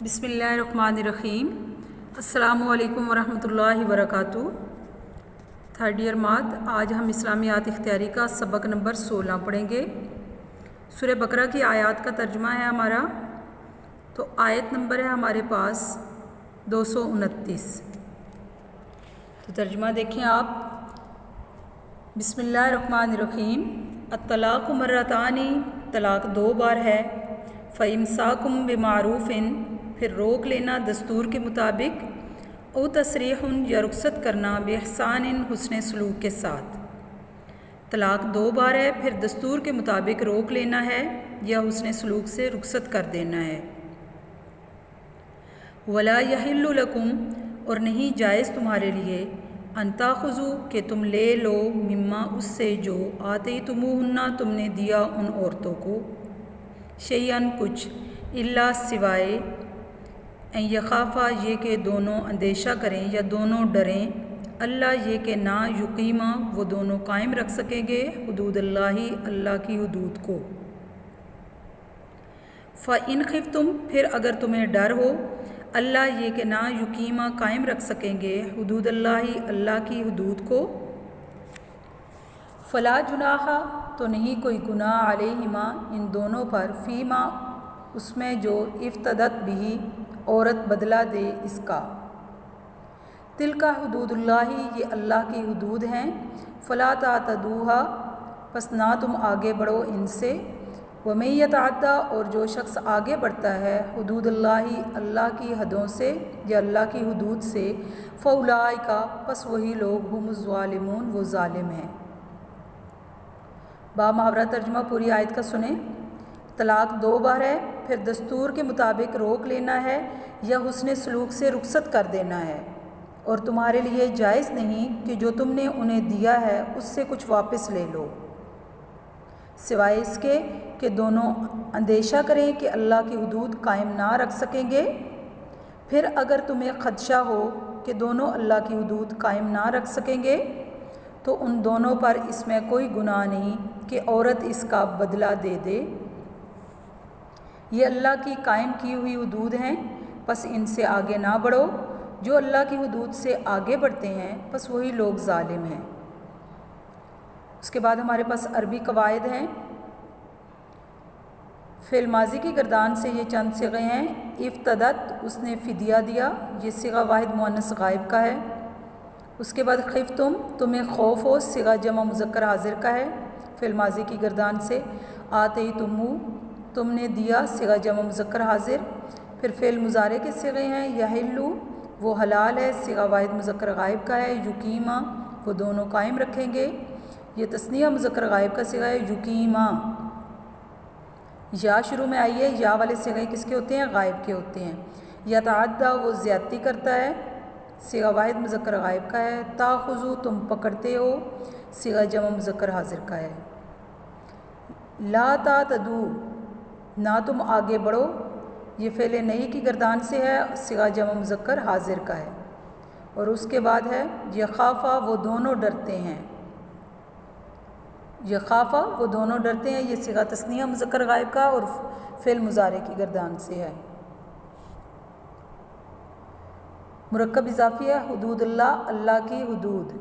بسم اللہ الرحمن الرحیم۔ السلام علیکم ورحمۃ اللہ وبرکاتہ۔ تھرڈ ایئر ماد، آج ہم اسلامیات اختیاری کا سبق نمبر 16 پڑھیں گے۔ سورہ بقرہ کی آیات کا ترجمہ ہے ہمارا، تو آیت نمبر ہے ہمارے پاس 229۔ تو ترجمہ دیکھیں آپ۔ بسم اللہ الرحمن الرحیم۔ الطلاق مرتان، طلاق 2 بار ہے۔ فَإِمْسَاكُمْ بِمَعْرُوفٍ، پھر روک لینا دستور کے مطابق، او تسریح یا رخصت کرنا بِإِحْسَانٍ حسن سلوک کے ساتھ۔ طلاق 2 بار ہے، پھر دستور کے مطابق روک لینا ہے یا حسن سلوک سے رخصت کر دینا ہے۔ وَلَا يَحِلُّ لَكُمْ، اور نہیں جائز تمہارے لیے، ان تاخذوا، کہ تم لے لو، مما، اس سے جو، آتیتموہن، تم نے دیا ان عورتوں کو، شیئن، کچھ، الا، سوائے، ان یخافا، یہ کہ دونوں اندیشہ کریں یا دونوں ڈریں، اللہ، یہ کہ نہ، یقیما، وہ دونوں قائم رکھ سکیں گے، حدود اللہ، اللہ کی حدود کو۔ فَإِنْ خِفْتُمْ، پھر اگر تمہیں ڈر ہو، اللہ، یہ کہ نہ، یقیما، قائم رکھ سکیں گے، حدود اللہ، اللہ کی حدود کو، فلا جناح، تو نہیں کوئی گناہ، علیہما، ان دونوں پر، فیما، اس میں جو، افتدت بھی، عورت بدلہ دے اس کا، تلک حدود اللہ، یہ اللہ کی حدود ہیں، فلا تعتدوها، پس نہ تم آگے بڑھو ان سے، ومن یتعدی، اور جو شخص آگے بڑھتا ہے، حدود اللہ، اللہ کی حدوں سے یا اللہ کی حدود سے، فاولئک، پس وہی لوگ، ہم الظالمون، وہ ظالم ہیں۔ با محاورہ ترجمہ پوری آیت کا سنیں۔ طلاق 2 بار ہے، پھر دستور کے مطابق روک لینا ہے یا حسن سلوک سے رخصت کر دینا ہے، اور تمہارے لیے جائز نہیں کہ جو تم نے انہیں دیا ہے اس سے کچھ واپس لے لو، سوائے اس کے کہ دونوں اندیشہ کریں کہ اللہ کی حدود قائم نہ رکھ سکیں گے۔ پھر اگر تمہیں خدشہ ہو کہ دونوں اللہ کی حدود قائم نہ رکھ سکیں گے، تو ان دونوں پر اس میں کوئی گناہ نہیں کہ عورت اس کا بدلہ دے دے، یہ اللہ کی قائم کی ہوئی حدود ہیں، پس ان سے آگے نہ بڑھو، جو اللہ کی حدود سے آگے بڑھتے ہیں پس وہی لوگ ظالم ہیں۔ اس کے بعد ہمارے پاس عربی قواعد ہیں۔ فعل ماضی کی گردان سے یہ چند صیغے ہیں۔ افتدت، اس نے فدیہ دیا، یہ صیغہ واحد مؤنث غائب کا ہے۔ اس کے بعد خفتم، تمہیں خوف ہو، صیغہ جمع مذکر حاضر کا ہے، فعل ماضی کی گردان سے۔ آتیتمو، تم نے دیا، صیغہ جمع مذکر حاضر۔ پھر فعل مضارع کے صیغے ہیں۔ یحلو، وہ حلال ہے، صیغہ واحد مذکر غائب کا ہے۔ یقیما، وہ دونوں قائم رکھیں گے، یہ تثنیہ مذکر غائب کا صیغہ ہے، یقیما۔ یا شروع میں آئی ہے، یا والے صیغے کس کے ہوتے ہیں؟ غائب کے ہوتے ہیں۔ یتعدی، وہ زیادتی کرتا ہے، صیغہ واحد مذکر غائب کا ہے۔ تاخذو، تم پکڑتے ہو، صیغہ جمع مذکر حاضر کا ہے۔ لا تعتدو، نہ تم آگے بڑھو، یہ فعل نہیں کی گردان سے ہے، صیغہ جمع مذکر حاضر کا ہے۔ اور اس کے بعد ہے یخافا، وہ دونوں ڈرتے ہیں، یخافا، وہ دونوں ڈرتے ہیں، یہ صیغہ تثنیہ مذکر غائب کا اور فعل مضارع کی گردان سے ہے۔ مرکب اضافی ہے، حدود اللہ، اللہ کی حدود۔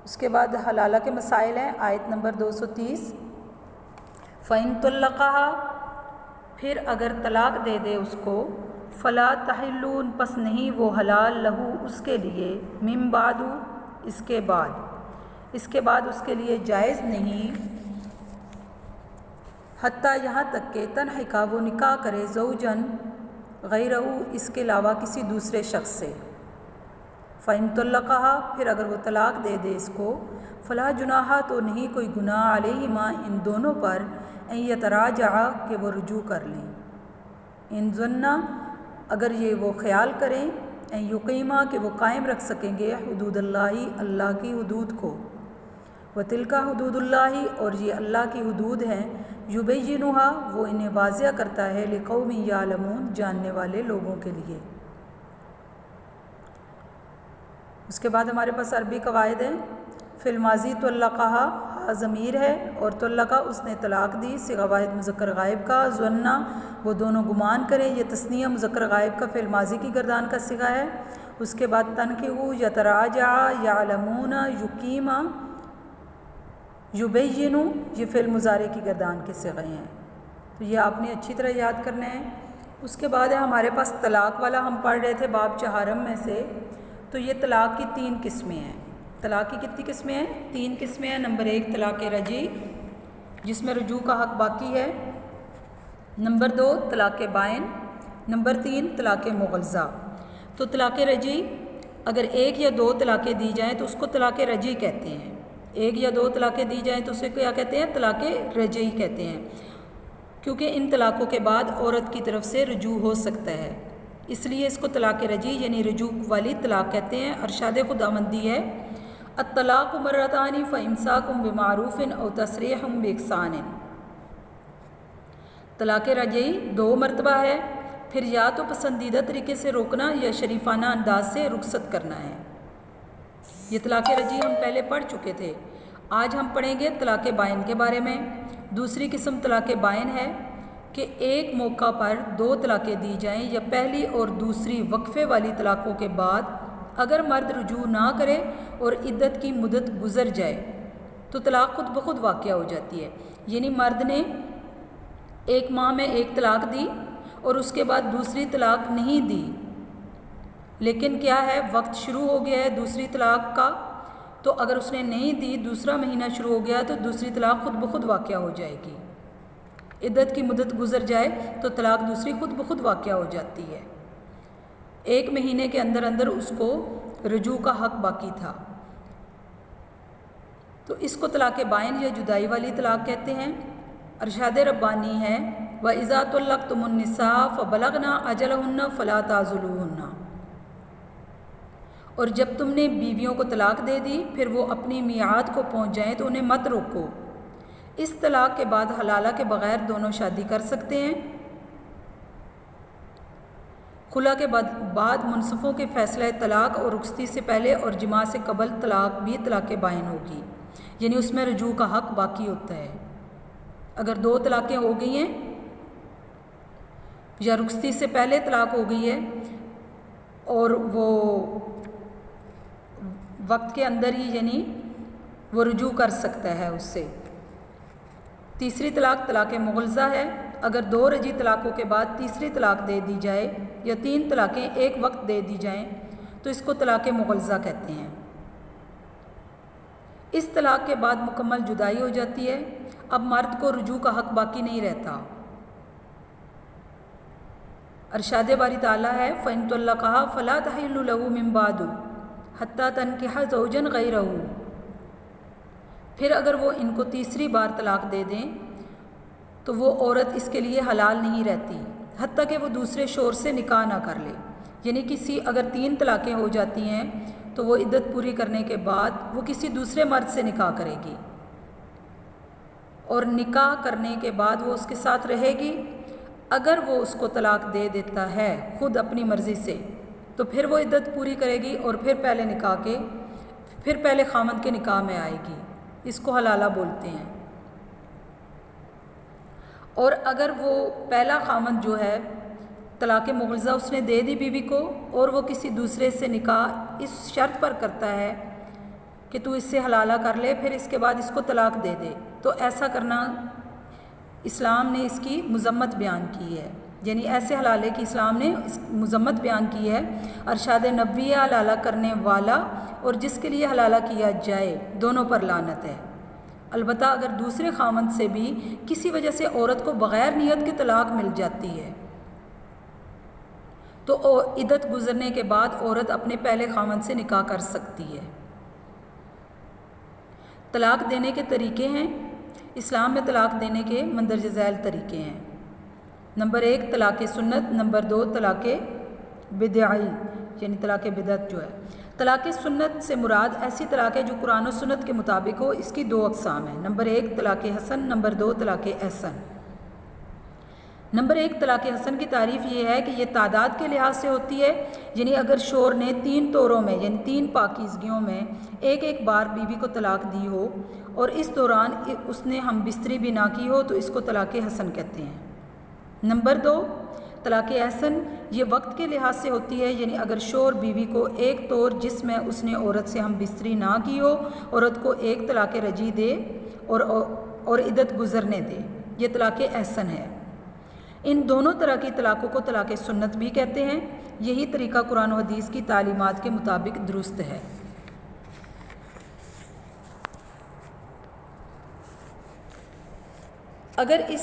اس کے بعد حلالہ کے مسائل ہیں، آیت نمبر 230۔ فَإِن طَلَّقَهَا، پھر اگر طلاق دے دے اس کو، فَلَا تَحِلُّ، پس نہیں وہ حلال، لہو، اس کے لیے، مِن بَعْدُ، اس کے بعد اس کے لیے جائز نہیں، حتیٰ یہاں تک کہ تنحکا، وہ نکاح کرے، زوجن، غیرہ، اس کے علاوہ کسی دوسرے شخص سے۔ فَإِن طَلَّقَهَا، پھر اگر وہ طلاق دے دے اس کو، فلا جناح، تو نہیں کوئی گناہ، علیہما، ان دونوں پر، ان یتراجعا، کہ وہ رجوع کر لیں، ان ظنا، اگر یہ وہ خیال کریں، ان یقیما، کہ وہ قائم رکھ سکیں گے، حدود اللہ، اللہ کی حدود کو، وتلک حدود اللہ، اور یہ اللہ کی حدود ہیں، یبینھا، وہ انہیں واضح کرتا ہے، لقوم یعلمون، جاننے والے لوگوں کے لیے۔ اس کے بعد ہمارے پاس عربی قواعد ہیں۔ فی الماضی طلقہا، ضمیر ہے، اور طلقہ اس نے طلاق دی، صیغہ واحد مذکر غائب کا، ظنّا وہ دونوں گمان کریں، یہ تثنیہ مذکر غائب کا فعل ماضی کی گردان کا صیغہ ہے۔ اس کے بعد تنکحوا، یتراجع، یعلمون، یقیم، یبین، یہ فعل مضارع کی گردان کے صیغے ہیں، تو یہ آپ نے اچھی طرح یاد کرنا ہے۔ اس کے بعد ہے ہمارے پاس طلاق والا، ہم پڑھ رہے تھے باب چہارم میں سے، تو یہ طلاق کی 3 قسمیں ہیں۔ طلاق کی کتنی قسمیں ہیں؟ 3 قسمیں ہیں۔ نمبر 1 طلاق رجعی، جس میں رجوع کا حق باقی ہے۔ نمبر 2 طلاق بائن۔ نمبر 3 طلاق مغلظہ۔ تو طلاق رجعی اگر 1 یا 2 طلاقیں دی جائیں تو اس کو طلاق رجعی کہتے ہیں، 1 یا 2 طلاقیں دی جائیں تو اسے کیا کہتے ہیں؟ طلاق رجعی کہتے ہیں، کیونکہ ان طلاقوں کے بعد عورت کی طرف سے رجوع ہو سکتا ہے، اس لیے اس کو طلاق رجعی یعنی رجوع والی طلاق کہتے ہیں۔ ارشاد خداوندی ہے الطلاق مرتان فامساک بمعروف او تسریح باحسان۔ طلاق رجعی 2 مرتبہ ہے، پھر یا تو پسندیدہ طریقے سے روکنا یا شریفانہ انداز سے رخصت کرنا ہے۔ یہ طلاق رجعی ہم پہلے پڑھ چکے تھے۔ آج ہم پڑھیں گے طلاق بائن کے بارے میں۔ دوسری قسم طلاق بائن ہے کہ ایک موقع پر 2 طلاقیں دی جائیں یا پہلی اور دوسری وقفے والی طلاقوں کے بعد اگر مرد رجوع نہ کرے اور عدت کی مدت گزر جائے تو طلاق خود بخود واقع ہو جاتی ہے، یعنی مرد نے 1 ماہ میں 1 طلاق دی اور اس کے بعد دوسری طلاق نہیں دی، لیکن کیا ہے وقت شروع ہو گیا ہے دوسری طلاق کا، تو اگر اس نے نہیں دی، دوسرا مہینہ شروع ہو گیا تو دوسری طلاق خود بخود واقع ہو جائے گی۔ عدت کی مدت گزر جائے تو طلاق دوسری خود بخود واقع ہو جاتی ہے۔ 1 مہینے کے اندر اندر اس کو رجوع کا حق باقی تھا، تو اس کو طلاق بائن یا جدائی والی طلاق کہتے ہیں۔ ارشاد ربانی ہے وَإِذَا طَلَّقْتُمُ النِّسَاءَ فَبَلَغْنَ أَجَلَهُنَّ فَلَا تَعْضُلُوهُنَّ، اور جب تم نے بیویوں کو طلاق دے دی پھر وہ اپنی میعاد کو پہنچ جائیں تو انہیں مت روکو۔ اس طلاق کے بعد حلالہ کے بغیر دونوں شادی کر سکتے ہیں۔ خلا کے بعد منصفوں کے فیصلہ طلاق اور رخصتی سے پہلے اور جماع سے قبل طلاق بھی طلاق بائن ہوگی، یعنی اس میں رجوع کا حق باقی ہوتا ہے۔ اگر 2 طلاقیں ہو گئی ہیں یا رخصتی سے پہلے طلاق ہو گئی ہے اور وہ وقت کے اندر ہی یعنی وہ رجوع کر سکتا ہے اس سے۔ تیسری طلاق طلاق مغلظہ ہے، اگر 2 رجعی طلاقوں کے بعد تیسری طلاق دے دی جائے یا 3 طلاقیں ایک وقت دے دی جائیں تو اس کو طلاق مغلظہ کہتے ہیں۔ اس طلاق کے بعد مکمل جدائی ہو جاتی ہے، اب مرد کو رجوع کا حق باقی نہیں رہتا۔ ارشاد باری تعالیٰ ہے فَإِن طَلَّقَهَا فَلَا تَحِلُّ لَهُ مِن بَعْدُ حَتَّى تَنكِحَ زَوْجًا غَيْرَهُ، پھر اگر وہ ان کو تیسری بار طلاق دے دیں تو وہ عورت اس کے لیے حلال نہیں رہتی حتیٰ کہ وہ دوسرے شوہر سے نکاح نہ کر لے، یعنی اگر 3 طلاقیں ہو جاتی ہیں تو وہ عدت پوری کرنے کے بعد وہ کسی دوسرے مرد سے نکاح کرے گی، اور نکاح کرنے کے بعد وہ اس کے ساتھ رہے گی۔ اگر وہ اس کو طلاق دے دیتا ہے خود اپنی مرضی سے تو پھر وہ عدت پوری کرے گی اور پھر پہلے خامند کے نکاح میں آئے گی، اس کو حلالہ بولتے ہیں۔ اور اگر وہ پہلا خامند جو ہے طلاق مغلظہ اس نے دے دی بیوی کو اور وہ کسی دوسرے سے نکاح اس شرط پر کرتا ہے کہ تو اس سے حلالہ کر لے پھر اس کے بعد اس کو طلاق دے دے، تو ایسا کرنا اسلام نے اس کی مذمت بیان کی ہے، یعنی ایسے حلالے کی اسلام نے مذمت بیان کی ہے۔ ارشاد نبوی حلالہ کرنے والا اور جس کے لیے حلالہ کیا جائے دونوں پر لعنت ہے۔ البتہ اگر دوسرے خامند سے بھی کسی وجہ سے عورت کو بغیر نیت کے طلاق مل جاتی ہے تو عدت گزرنے کے بعد عورت اپنے پہلے خامند سے نکاح کر سکتی ہے۔ طلاق دینے کے طریقے ہیں، اسلام میں طلاق دینے کے مندرجہ ذیل طریقے ہیں۔ نمبر 1 طلاق سنت، نمبر 2 طلاق بدعی یعنی طلاق بدعت جو ہے۔ طلاق سنت سے مراد ایسی طلاق ہے جو قرآن و سنت کے مطابق ہو، اس کی 2 اقسام ہیں۔ نمبر 1 طلاق حسن، نمبر 2 طلاق احسن۔ نمبر 1 طلاق حسن کی تعریف یہ ہے کہ یہ تعداد کے لحاظ سے ہوتی ہے، یعنی اگر شوہر نے 3 طوروں میں یعنی 3 پاکیزگیوں میں ایک بار بیوی کو طلاق دی ہو اور اس دوران اس نے ہم بستری بھی نہ کی ہو تو اس کو طلاق حسن کہتے ہیں۔ نمبر 2 طلاق حسن یہ وقت کے لحاظ سے ہوتی ہے، یعنی اگر شوہر بیوی کو ایک طور جس میں اس نے عورت سے ہم بستری نہ کی ہو عورت کو ایک طلاق رجعی دے اور عدت گزرنے دے، یہ طلاق احسن ہے۔ ان دونوں طرح کی طلاقوں کو طلاق سنت بھی کہتے ہیں۔ یہی طریقہ قرآن و حدیث کی تعلیمات کے مطابق درست ہے۔ اگر اس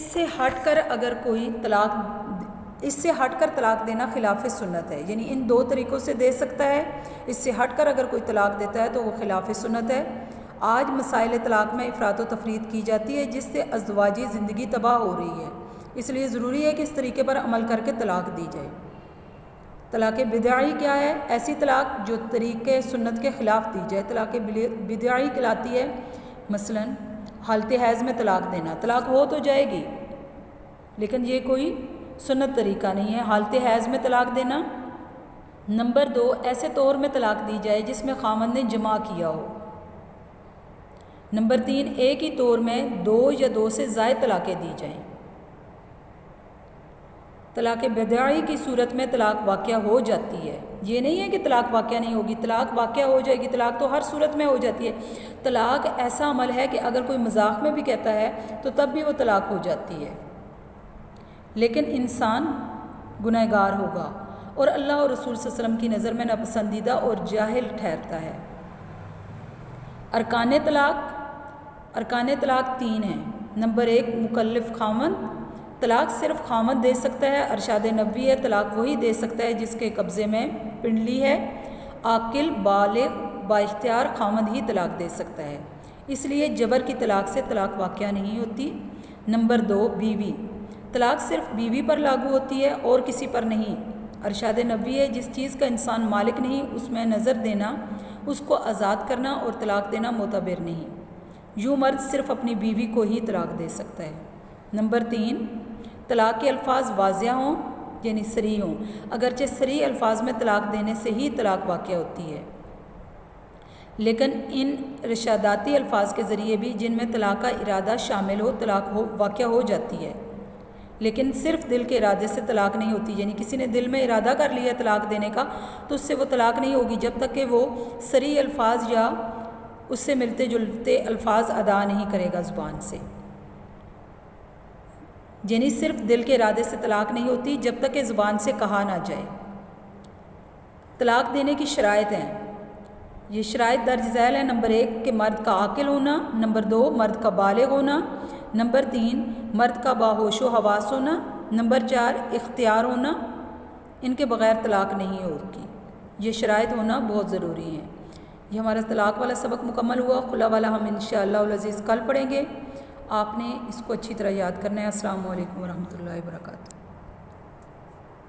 سے ہٹ کر طلاق دینا خلاف سنت ہے، یعنی ان 2 طریقوں سے دے سکتا ہے، اس سے ہٹ کر اگر کوئی طلاق دیتا ہے تو وہ خلاف سنت ہے۔ آج مسائل طلاق میں افراط و تفریط کی جاتی ہے جس سے ازدواجی زندگی تباہ ہو رہی ہے، اس لیے ضروری ہے کہ اس طریقے پر عمل کر کے طلاق دی جائے۔ طلاق بدعی کیا ہے؟ ایسی طلاق جو طریقے سنت کے خلاف دی جائے طلاق بدعی کہلاتی ہے۔ مثلا حالت حیض میں طلاق دینا، طلاق ہو تو جائے گی لیکن یہ کوئی سنت طریقہ نہیں ہے حالت حیض میں طلاق دینا۔ نمبر 2 ایسے طور میں طلاق دی جائے جس میں خاوند نے جماع کیا ہو۔ نمبر 3 ایک ہی طور میں 2 یا 2 سے زائد طلاقیں دی جائیں۔ طلاق بدعی کی صورت میں طلاق واقع ہو جاتی ہے، یہ نہیں ہے کہ طلاق واقع نہیں ہوگی، طلاق واقع ہو جائے گی، طلاق تو ہر صورت میں ہو جاتی ہے۔ طلاق ایسا عمل ہے کہ اگر کوئی مذاق میں بھی کہتا ہے تو تب بھی وہ طلاق ہو جاتی ہے، لیکن انسان گنہگار ہوگا اور اللہ اور رسول صلی اللہ علیہ وسلم کی نظر میں ناپسندیدہ اور جاہل ٹھہرتا ہے۔ ارکان طلاق 3 ہیں۔ نمبر 1 مکلف خاوند، طلاق صرف خاوند دے سکتا ہے۔ ارشاد نبوی ہے طلاق وہی دے سکتا ہے جس کے قبضے میں پنڈلی ہے۔ عاقل بالغ با اختیار خاوند ہی طلاق دے سکتا ہے، اس لیے جبر کی طلاق سے طلاق واقع نہیں ہوتی۔ نمبر 2 بیوی، طلاق صرف بیوی پر لاگو ہوتی ہے اور کسی پر نہیں۔ ارشاد نبوی ہے جس چیز کا انسان مالک نہیں اس میں نظر دینا، اس کو آزاد کرنا اور طلاق دینا معتبر نہیں۔ یوں مرد صرف اپنی بیوی کو ہی طلاق دے سکتا ہے۔ نمبر 3 طلاق کے الفاظ واضح ہوں یعنی صریح ہوں، اگرچہ صریح الفاظ میں طلاق دینے سے ہی طلاق واقع ہوتی ہے، لیکن ان رشاداتی الفاظ کے ذریعے بھی جن میں طلاق کا ارادہ شامل ہو طلاق واقع ہو جاتی ہے، لیکن صرف دل کے ارادے سے طلاق نہیں ہوتی، یعنی کسی نے دل میں ارادہ کر لیا طلاق دینے کا تو اس سے وہ طلاق نہیں ہوگی جب تک کہ وہ صریح الفاظ یا اس سے ملتے جلتے الفاظ ادا نہیں کرے گا زبان سے۔ یعنی صرف دل کے ارادے سے طلاق نہیں ہوتی جب تک کہ زبان سے کہا نہ جائے۔ طلاق دینے کی شرائط ہیں، یہ شرائط درج ذیل ہے۔ نمبر 1 کہ مرد کا عاقل ہونا، نمبر 2 مرد کا بالغ ہونا، نمبر 3 مرد کا باہوش و حواس ہونا، نمبر 4 اختیار ہونا، ان کے بغیر طلاق نہیں ہوگی، یہ شرائط ہونا بہت ضروری ہیں۔ یہ ہمارا طلاق والا سبق مکمل ہوا، خلا والا ہم انشاءاللہ العزیز کل پڑھیں گے۔ آپ نے اس کو اچھی طرح یاد کرنا ہے۔ السلام علیکم ورحمۃ اللہ وبرکاتہ۔